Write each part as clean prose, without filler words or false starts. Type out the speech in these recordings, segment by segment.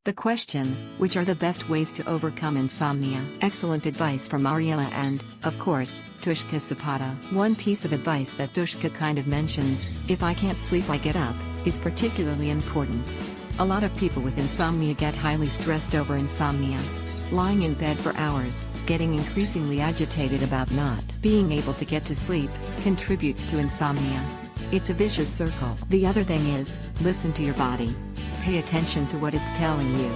The question, which are the best ways to overcome insomnia? Excellent advice from Ariella and, of course, Dushka Zapata. One piece of advice that Dushka kind of mentions, if I can't sleep I get up, is particularly important. A lot of people with insomnia get highly stressed over insomnia. Lying in bed for hours, getting increasingly agitated about not being able to get to sleep, contributes to insomnia. It's a vicious circle. The other thing is, listen to your body. Pay attention to what it's telling you.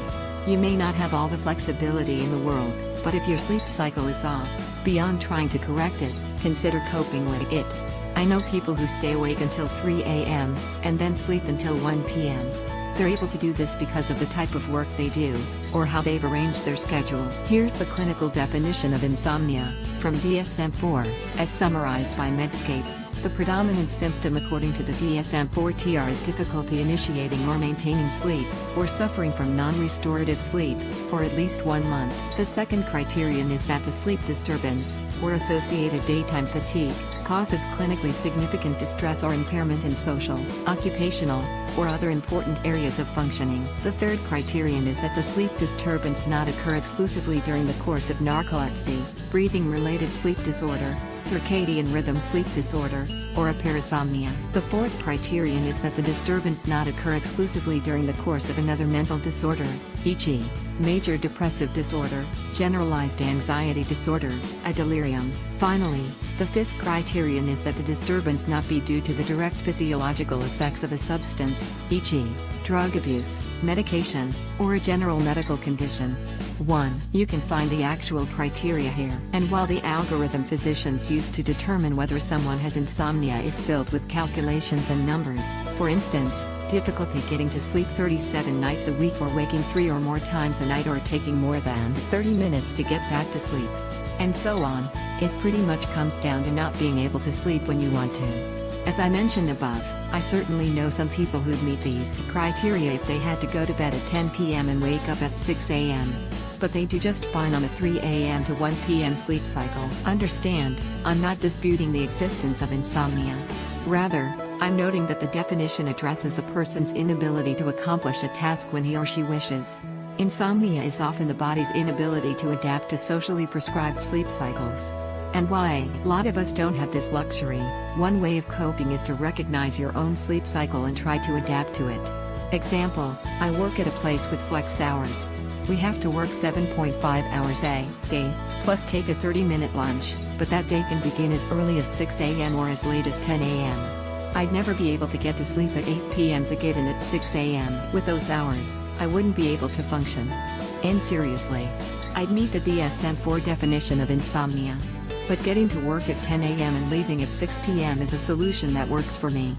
You may not have all the flexibility in the world, but if your sleep cycle is off, beyond trying to correct it, consider coping with it. I know people who stay awake until 3 a.m., and then sleep until 1 p.m. They're able to do this because of the type of work they do, or how they've arranged their schedule. Here's the clinical definition of insomnia, from DSM-4, as summarized by Medscape. The predominant symptom according to the DSM-4 is difficulty initiating or maintaining sleep, or suffering from non-restorative sleep, for at least 1 month. The second criterion is that the sleep disturbance, or associated daytime fatigue, causes clinically significant distress or impairment in social, occupational, or other important areas of functioning. The third criterion is that the sleep disturbance not occur exclusively during the course of narcolepsy, breathing-related sleep disorder, circadian rhythm sleep disorder, or a parasomnia. The fourth criterion is that the disturbance not occur exclusively during the course of another mental disorder, e.g., major depressive disorder, generalized anxiety disorder, a delirium. Finally, the fifth criterion is that the disturbance not be due to the direct physiological effects of a substance, e.g., drug abuse, medication, or a general medical condition. 1. You can find the actual criteria here. And while the algorithm physicians use to determine whether someone has insomnia is filled with calculations and numbers, for instance, difficulty getting to sleep 37 nights a week or waking 3 or more times a night or taking more than 30 minutes to get back to sleep, and so on, it pretty much comes down to not being able to sleep when you want to. As I mentioned above, I certainly know some people who'd meet these criteria if they had to go to bed at 10 p.m. and wake up at 6 a.m. But they do just fine on a 3 a.m. to 1 p.m. sleep cycle. Understand, I'm not disputing the existence of insomnia. Rather, I'm noting that the definition addresses a person's inability to accomplish a task when he or she wishes. Insomnia is often the body's inability to adapt to socially prescribed sleep cycles. And why a lot of us don't have this luxury, one way of coping is to recognize your own sleep cycle and try to adapt to it. Example, I work at a place with flex hours. We have to work 7.5 hours a day, plus take a 30-minute lunch, but that day can begin as early as 6 a.m. or as late as 10 a.m. I'd never be able to get to sleep at 8 p.m. to get in at 6 a.m. With those hours, I wouldn't be able to function. And seriously, I'd meet the DSM-4 definition of insomnia. But getting to work at 10 a.m. and leaving at 6 p.m. is a solution that works for me.